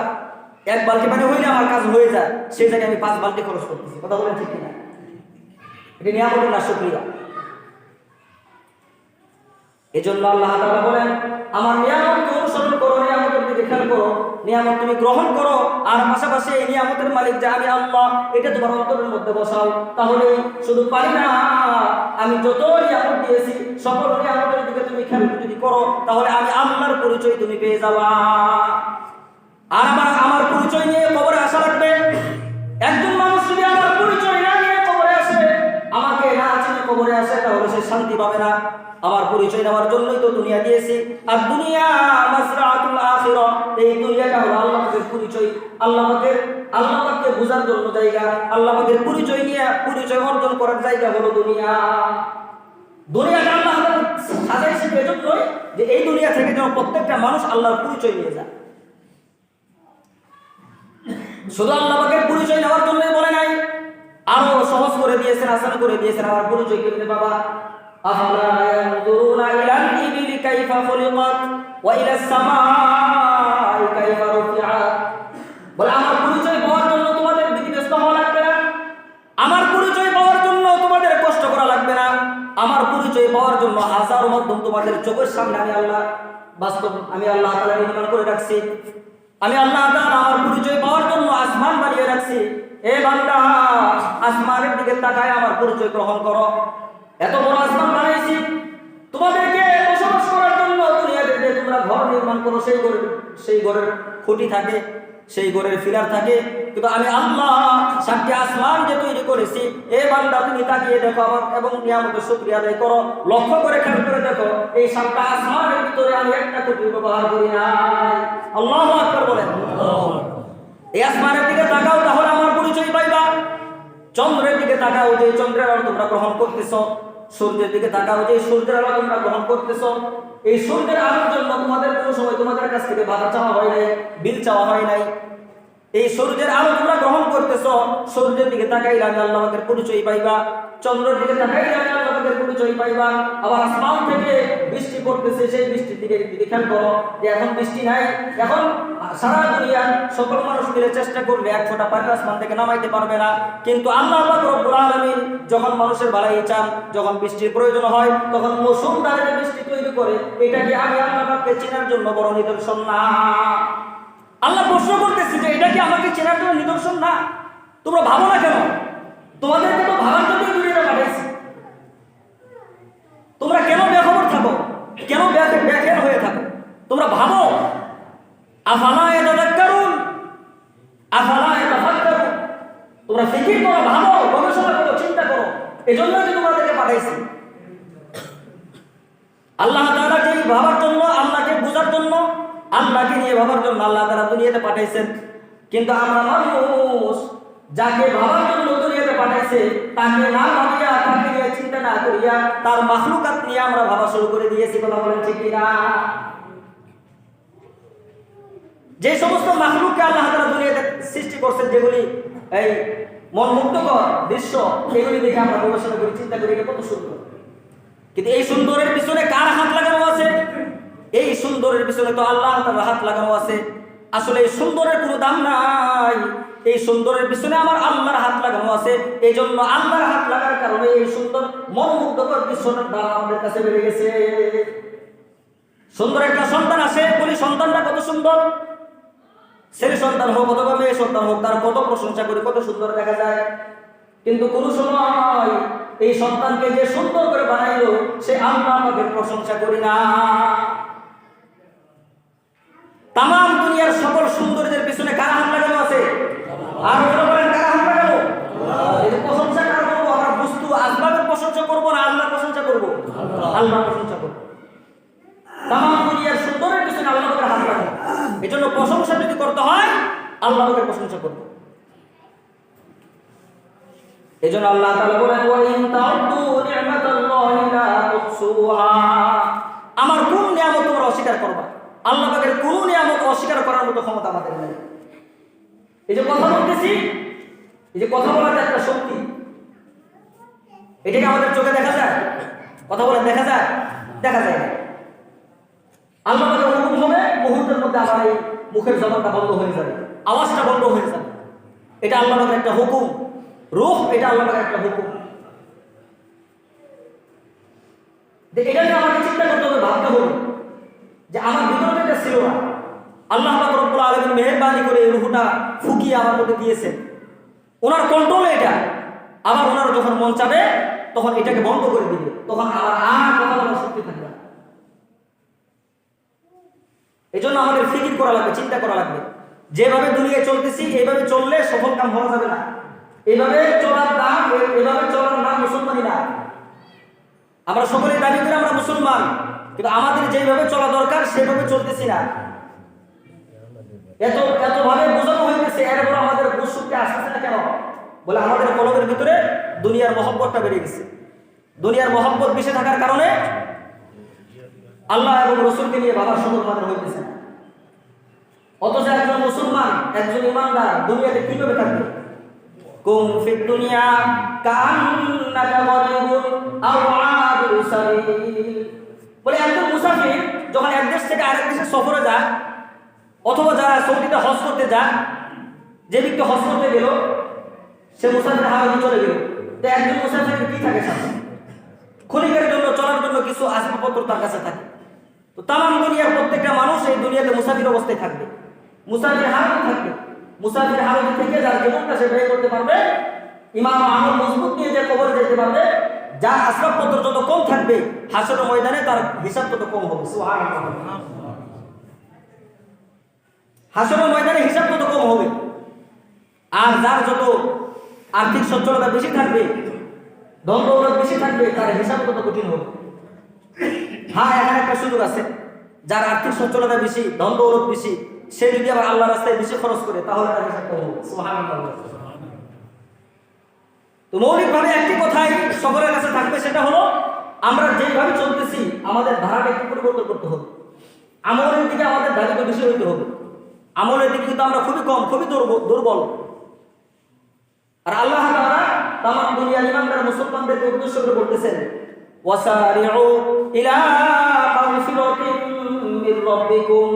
[SPEAKER 1] এক বালতি পানি হইলে আমার কাজ হয়ে যায়, সেই জায়গায় আমি 5 বালতি খরচ করতেছি। কথা বলেন ঠিক কিনা? এটা নিয়ামতের না শুকরিয়া। এজন্য আল্লাহ তাআলা বলেন, আমার নিয়ামতকে অনুসরণ করো, নিয়ামতের দিকে খেয়াল করো, নিয়ামত তুমি গ্রহণ করো, আর পাশাপাশি এই নিয়ামতের মালিক যে আমি আল্লাহ, এটা তোমার অন্তরের মধ্যে বসাও। তাহলে শুধু পারি না, আমি যত নিয়ামত দিয়েছি সকল নিয়ামতের দিকে তুমি খেয়াল যদি করো, তাহলে আমি আল্লাহর পরিচয় তুমি পেয়ে যাবা। আর আমার পরিচয় নিয়ে কবরে আসা লাগবে। একজন মানুষ যদি আমার পরিচয় না নিয়ে কবরে আসে, আমাকে না চিনে কবরে আসে, তাহলে সে শান্তি পাবে না। আমার পরিচয় নেওয়ার জন্যই তো দুনিয়া দিয়েছি। আর দুনিয়া মাসরাতুল আখিরাহ, এই দুনিয়াটা হলো আল্লাহ পাকের পরিচয়, আল্লাহ পাককে বোঝার জন্য জায়গা, আল্লাহ পাকের পরিচয় নিয়ে পরিচয় অর্জন করার জায়গা হলো দুনিয়া। দুনিয়াটা আল্লাহ সাজাইছে এজন্যই যে এই দুনিয়া থেকে যেন প্রত্যেকটা মানুষ আল্লাহর পরিচয় নিয়ে যায়। শুধু আল্লাহ পাকের পরিচয় নেওয়ার জন্যই বলে নাই, আরো সহজ করে দিয়েছেন, আসান করে দিয়েছেন। আমার পরিচয় কেমনে বাবা? আফালা ইয়ানজুরুনা ইলাল ইবিলি কাইফা খুলিকাত ওয়া ইলাস সামাই কাইফা রুফিআত। বলে আমার পরিচয় পাওয়ার জন্য তোমাদের বিধিগ্রস্ত হওয়া লাগবে না, আমার পরিচয় পাওয়ার জন্য তোমাদের কষ্ট করা লাগবে না, আমার পরিচয় পাওয়ার জন্য হাজারো মাধ্যম তোমাদের চোখের সামনে আমি আল্লাহ তাআলা নির্মাণ করে রাখছি। আমি আল্লাহ তাআলা আমার পরিচয় পাওয়ার জন্য আসমান বানিয়ে রাখছি। এ বান্দা, আসমানের দিকে তাকায় আমার পরিচয় গ্রহণ করো। এত বড় আসমান বানাইছি তোমাদেরকে বসবাস করার জন্য। দুনিয়াতে যে তোমরা ঘর নির্মাণ করো, সেই ঘরের খুঁটি থাকে, সেই ঘরের ফিলার থাকে, কিন্তু আমি আল্লাহ 7টি আসমান যে তৈরি করেছি। এ বান্দা, তুমি তাকিয়ে দেখো এবং নিয়ামতের শুকরিয়া আদায় করো। লক্ষ্য করে খেয়াল করে দেখো, এই 7টা আসমানের ভিতরে আমি একটা খুঁটি ব্যবহার করি না। আল্লাহু আকবার বলেন। এই আসমানের দিকে তাকাও, তাহলে আমার পরিচয় পাইবা। চন্দ্রের দিকে তাকাও, যে চন্দ্রের আলো তোমরা গ্রহণ করতেছো। সূর্যের দিকে তাকাও, যে সূর্যের আলো তোমরা গ্রহণ করতেছো। এই সূর্যের আলোর জন্য তোমাদের কোনো সময় তোমাদের কাছ থেকে বাধা চাওয়া হয় নাই, বিল চাওয়া হয় নাই। এই সূর্যের আলো তোমরা গ্রহণ করতেছো। সূর্যের দিকে তাকাইলে আমি আল্লাহ পাকের পরিচয় পাইবা, চন্দ্রের দিকে তাকাইলে আমি আল্লাহ পাকের পরিচয় পাইবা। আবার আসমান থেকে বৃষ্টি পড়তেছে, সেই বৃষ্টির দিকে খেয়াল করো যে এখন বৃষ্টি নাই। এখন সারা দুনিয়ার সকল মানুষ মিলে চেষ্টা করবে 1 ফোঁটা পানি আসমান থেকে নামাইতে পারবে না, কিন্তু আল্লাহ পাক রব্বুল আলামিন যখন মানুষের ভালাই চান, যখন বৃষ্টির প্রয়োজন হয়, তখন মৌসুম দ্বারা বৃষ্টি তৈরি করে। এটা কি আমি আল্লাহ পাককে চেনার জন্য বড় নিদর্শন না? আল্লাহ প্রশ্ন করতেছে যে এটা কি আমাকে চেনার জন্য নিদর্শন না? তোমরা ভাবো না কেন? তোমাদেরকে তো ভাবার জন্যই দুনিয়াটা পাঠাইছি। তোমরা কেন বেখবর থাকো, কেন বেখেয়াল হয়ে থাকো? তোমরা ভাবো। আফালা ইয়াতাযাক্কারুন, আফালা ইয়াতাফাক্কারুন। তোমরা ফিকির করো, ভাবো, গবেষণা করো, চিন্তা করো। এজন্যই তো তোমাদেরকে পাঠাইছি। আল্লাহ তাআলা যেই ভাবার জন্য, আল্লাহকে বোঝার জন্য, আল্লাহকে নিয়ে ভাবার জন্য আল্লাহ তাআলা দুনিয়াতে পাঠাইছেন। কিন্তু আমরা মানুষ যাকে ভাবার জন্য দুনিয়াতে পাঠাইছে তাকে না ভাবিয়া, তাকে নিয়ে চিন্তা না করিয়া তার মাখলুকাত নিয়ে আমরা ভাবা শুরু করে দিয়েছি। কথা বলেন ঠিক কিনা? যে সমস্ত মাখলুককে আল্লাহ তাআলা দুনিয়াতে সৃষ্টি করছেন, যেগুলি এই মন মুগ্ধকর দৃশ্য, এগুলি দেখে আমরা গবেষণা করি, চিন্তা করি এটা কত সুন্দর। কিন্তু এই সুন্দরের পিছনে কার হাত লাগানো আছে? এই সুন্দরের পিছনে তো আল্লাহ তাআলার হাত লাগানো আছে। আসলে এই সুন্দরের কোনো দাম নাই, এই সুন্দরের পিছনে আমার আল্লাহর হাত লাগানো আছে। এই জন্য আল্লাহর হাত লাগার কারণে এই সুন্দর মনোমুগ্ধকর দৃশ্যটার দাম আমাদের কাছে বেড়ে গেছে। সুন্দর একটা সন্তান আসে, বলি সন্তানটা কত সুন্দর, ছেলে সন্তান হোক অথবা মেয়ে সন্তান হোক, তার কত প্রশংসা করি, কত সুন্দর দেখা যায়। কিন্তু কোন সময় এই সন্তানকে যে সুন্দর করে বানাইলো সে আল্লাহ পাকের প্রশংসা করি না। তামাম দুনিয়ার সকল সুন্দরীদের পিছনে কার হাত লাগানো আছে? আর বলেন কার হাত লাগানো? এই যে প্রশংসা কার করবো? আমরা বস্তু আসবাবের প্রশংসা করবো না আল্লাহর প্রশংসা করবো? আল্লাহর প্রশংসা করবো। তামাম দুনিয়ার সুন্দরের পিছনে আল্লাহ পাকের হাত লাগানো। এই জন্য প্রশংসা যদি করতে হয় আল্লাহ পাকের প্রশংসা করবো। এই জন্য আল্লাহ তাআলা বলেন ওয়া ইন তাউদ্দু নি'মাতাল্লাহি লা তুহসুহা। আমার কোন নিয়ামত তোমরা অস্বীকার করবা? আল্লাহ পাকের কোন নিয়ামত অস্বীকার করার মতো ক্ষমতা আমাদের নেই। এই যে কথা বলতেছি, এই যে কথা বলার একটা শক্তি, এটাকে আমাদের চোখে দেখা যায়? কথা বলে দেখা যায়? দেখা যায় না। আল্লাহ পাকের হুকুম হবে, মুহূর্তের মধ্যে আমার এই মুখের জবানটা বন্ধ হয়ে যাবে, আওয়াজটা বন্ধ হয়ে যাবে। এটা আল্লাহ পাকের একটা হুকুম। রূহ, এটা আল্লাহ পাকের একটা হুকুম। এটা নিয়ে আমাকে চিন্তা করতে হবে, ভাবতে হবে যে আমার ভিতরে এটা ছিল না, আল্লাহ পাক রব্বুল আলামিন মেহেরবানি করে এই রূহটা ফুকিয়ে আমার মধ্যে দিয়েছেন। ওনার কন্ট্রোলে এটা। আবার ওনার যখন মন চাবে তখন এটাকে বন্ধ করে দিবে, তখন আমার আর কথা বলার শক্তি থাকবে না। এই জন্য আমাদের ফিকির করা লাগবে, চিন্তা করা লাগবে। যেভাবে দুনিয়ায় চলতেছি এইভাবে চললে সফল কাম হওয়া যাবে না। এইভাবে চলার নাম মুসলমানই না। আমরা সকলেই দাবি করি আমরা মুসলমান, কিন্তু আমাদের যেভাবে চলা দরকার সেভাবে চলতেছি না। এতভাবে বোঝানো হইতেছে, এরপর আমাদের বুঝ শক্তি আসতেছে না কেন? বলে আমাদের কলবের ভিতরে দুনিয়ার মহব্বতটা বেড়ে গেছে। দুনিয়ার মহব্বত বেশি থাকার কারণে আল্লাহ এবং রসুলকে নিয়ে ভাবার সুযোগ আমাদের হইতেছে না। অথচ একজন মুসলমান, একজন ইমানদার দুনিয়াতে কিভাবে থাকবে? কুম ফিদ দুনিয়া কাআন্নাকা গরিবুন আও আবিরু সাবিল। বলে একজন মুসাফির যখন এক দেশ থেকে আরেক দেশে সফরে যায়, অথবা যারা সৌদিতে হজ করতে যায়, যে ব্যক্তি হজ করতে গেল সে মুসাফির হারাতে চলে গেল, তো একজন মুসাফিরের কি থাকে সাথে? ক্ষণিকের জন্য চলার জন্য কিছু আসবাবপত্র তার কাছে থাকে। তো তামাম দুনিয়ার প্রত্যেকটা মানুষ এই দুনিয়াতে মুসাফির অবস্থায় থাকবে, মুসাফির হারাতে থাকবে। মুসাফির হারাতে থেকে যার জীবনটা সে ব্যয় করতে পারবে, ইমান ও আমল মজবুত নিয়ে যে কবরে যেতে পারবে, যার আসবাবপত্র যত কম থাকবে হাসরের ময়দানে তার হিসাব তত কম হবে। সুবহানাল্লাহ। হাসরের ময়দানে হিসাব তত কম হবে। আর যার যত আর্থিক সচ্ছলতা বেশি থাকবে, ধন দৌলত বেশি থাকবে, তার হিসাব তত কঠিন হবে। হ্যাঁ, এখানে একটা সুযোগ আছে, যার আর্থিক সচ্ছলতা বেশি, ধন দৌলত বেশি, সে যদি আবার আল্লাহর রাস্তায় বেশি খরচ করে তাহলে তার হিসাব কম হবে। সুবহানাল্লাহ। তো মৌলিকভাবে একটি কথাই সকলের কাছে থাকবে, সেটা হলো আমরা যেভাবে চলতেছি আমাদের ধারাটা একটু পরিবর্তন করতে হবে। আমলের দিকে আমাদের ধারিত বেশি হইতে হবে। আমলের দিকে কিন্তু আমরা খুবই কম, খুবই দুর্বল। আর আল্লাহ তাআলা তামাম দুনিয়ার ইমানদার মুসলমানদেরকে উদ্দেশ্য করে বলতেছেন, ওয়াসারিউ ইলা মাগফিরাতিন মির রাব্বিকুম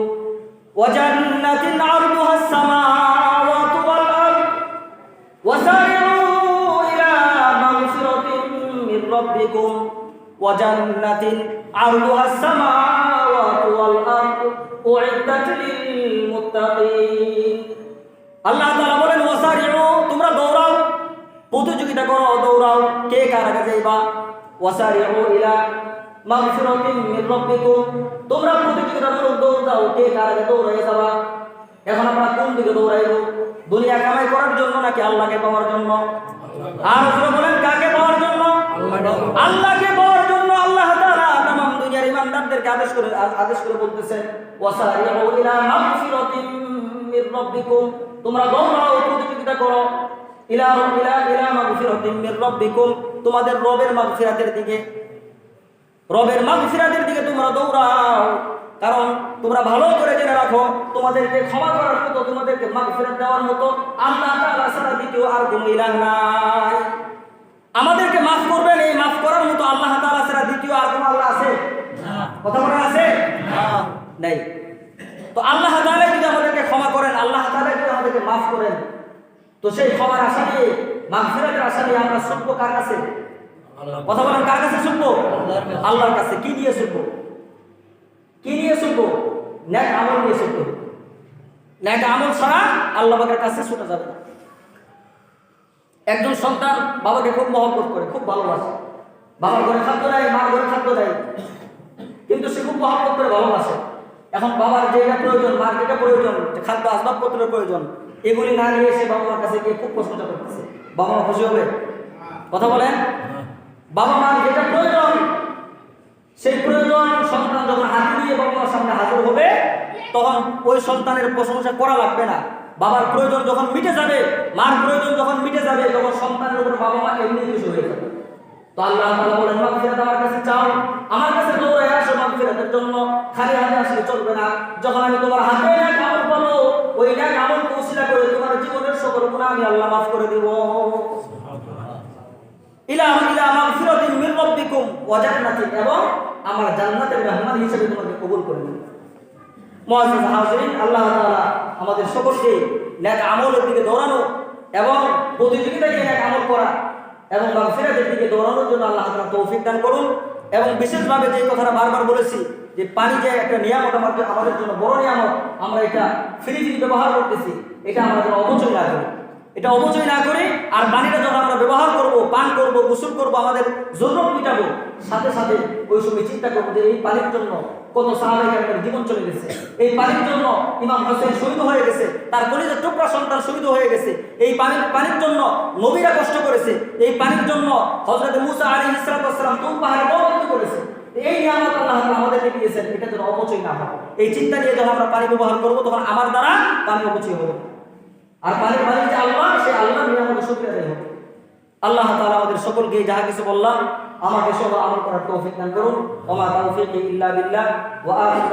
[SPEAKER 1] ওয়া জান্নাতিন আরদুহা আস-সামাওয়াতু ওয়াল আরদ ওয়াসারিউ ইলা মাগফিরাতিন মির রাব্বিকুম ওয়া জান্নাতিন আরদুহা আস-সামাওয়াতু ওয়াল আরদ উইদ্দাত লিল মুত্তাকিন। আল্লাহ তাআলা বলেন ওয়াসারিউ, তোমরা দৌড়াও, প্রতিযোগিতা করো, দৌড়াও, কে কার আগে যাইবা। ওয়াসারিউ ইলা মাগফিরাতিন মির রাব্বিকুম, তোমরা প্রতিযোগিতামূলক দৌড় দাও, কে কার আগে দৌড়াইয়া যাবা। এখন আমরা কোন দিকে দৌড়াইব? দুনিয়া কামাই করার জন্য নাকি আল্লাহকে পাওয়ার জন্য? আর রাসূল বলেন কাকে পাওয়ার জন্য? আল্লাহকে পাওয়ার জন্য। আল্লাহ তাআলা तमाम দুনিয়ার ঈমানদারদেরকে আদেশ করে বলতেছেন ওয়াসারিউ ইলা মাগফিরাতিন মির রাব্বিকুম, তোমরা দৌড়াও, প্রতিযোগিতা করো ইলা মাগফিরাতিন মির রাব্বিকুম, তোমাদের রবের মাগফিরাতের দিকে, রবের মাগফিরাতের দিকে তোমরা দৌড়াও। কারণ তোমরা ভালো করে জেনে রাখো, তোমাদেরকে ক্ষমা করার মতো, তোমাদেরকে মাগফিরাত দেওয়ার মতো আল্লাহ তাআলা ছাড়া দ্বিতীয় আর কোনো ইলাহ নাই। আমাদেরকে মাফ করবেন, এই মাফ করার মতো আল্লাহ তাআলা ছাড়া দ্বিতীয় আর কোনো আল্লাহ আছে? কথা বলেন আছে? নাই। তো আল্লাহ তাআলা যদি আমাদেরকে ক্ষমা করেন, আল্লাহ তাআলা যদি আমাদেরকে মাফ করেন, তো সেই ক্ষমার আশা নিয়ে, মাগফিরাতের আশা নিয়ে আমরা ছুটবো কার কাছে? কথা বলেন, কার কাছে ছুটবো? আল্লাহর কাছে। কি দিয়ে ছুটবো? কি নিয়ে ছুটবো? নেক আমল নিয়ে ছুটবো। নেক আমল ছাড়া আল্লাহ পাকের কাছে ছুটা যাবে না। একজন সন্তান বাবাকে খুব মহব্বত করে, খুব ভালোবাসে, বাবার ঘরে খাদ্য দেয়, মার ঘরে খাদ্য দেয়, কিন্তু সে খুব মহব্বত করে ভালোবাসে। এখন বাবার যেটা প্রয়োজন, মার যেটা প্রয়োজন, খাদ্য আসবাবপত্রের প্রয়োজন, এগুলি না নিয়ে এসে বাবা মার কাছে গিয়ে খুব প্রশংসা করতেছে, বাবা মা খুশি হবে? কথা বলেন। বাবা মার যেটা প্রয়োজন, সেই প্রয়োজন সন্তান যখন হাতে নিয়ে বাবা মার সামনে হাজির হবে, তখন ওই সন্তানের প্রশংসা করা লাগবে না। বাবার প্রয়োজন যখন মিটে যাবে, মার প্রয়োজন যখন মিটে যাবে, তখন সন্তানের উপর বাবা মা এমনি খুশি হয়ে যাবে। তো আল্লাহ তাআলা বলেন মাগফিরাত আমার কাছে চাও, আমার কাছে দৌড়ে আসো মাগফিরাতের জন্য, খালি হাতে আসলে চলবে না। যখন আমি তোমার হাতে নেক আমল পাবো, ওই নেক আমলকে উসিলা করে তোমার জীবনের সকল গুনাহ আমি আল্লাহ মাফ করে দিব। ইলা মাগফিরাতিন মির রাব্বিকুম ওয়া জান্নাতিন, এবং আমার জান্নাতের মেহমান হিসেবে তোমাকে কবুল করে নেব। মুআজ্জাজ হাজিরিন, আল্লাহ তাআলা আমাদের সকলকে নেক আমলের দিকে দৌড়ানো এবং প্রতিযোগিতায় নেক আমল করা এবং মাগফিরাতের দিকে দৌড়ানোর জন্য আল্লাহ তাআলা তৌফিক দান করুন। এবং বিশেষভাবে যে কথাটা বারবার বলেছি যে পানি যে একটা নিয়ামত, আমাদের জন্য বড় নিয়ামত, আমরা এটা ফ্রি ব্যবহার করতেছি, এটা আমরা যেন অপচয় না করি, এটা অপচয় না করে। আর পানিটা যখন আমরা ব্যবহার করব, পান করব, গোসল করব, আমাদের জরুরত মিটাবো, সাথে সাথে ওই সময় চিন্তা করবো যে এই পানির জন্য কত সাহাবায়ে কেরামের জীবন চলে গেছে, এই পানির জন্য ইমাম হোসেন শহীদ হয়ে গেছে, তার কলিজার টুকরা সন্তান শহীদ হয়ে গেছে, এই পানির জন্য নবীরা কষ্ট করেছে, এই পানির জন্য হযরত মুসা আলাইহিস সালাম তুর পাহাড়ে বরকত করেছে। এই নিয়ামত আল্লাহ তাআলা আমাদেরকে দিয়েছেন, এটা যেন অপচয় না হয়। এই চিন্তা নিয়ে যখন আমরা পানি ব্যবহার করব, তখন আমার দ্বারা পানি অপচয় হবে। আর পানির মালিক যে আল্লাহ, সেই আল্লাহর নিয়ামতের শুকরিয়া আদায় হবে। আল্লাহ তাআলা আমাদের সকলকে যাহা কিছু বললাম আমাকে সব আমল করার তৌফিক দান করুন। ওয়া মা তাওফীকি ইল্লা বিল্লাহ ওয়া আখিরু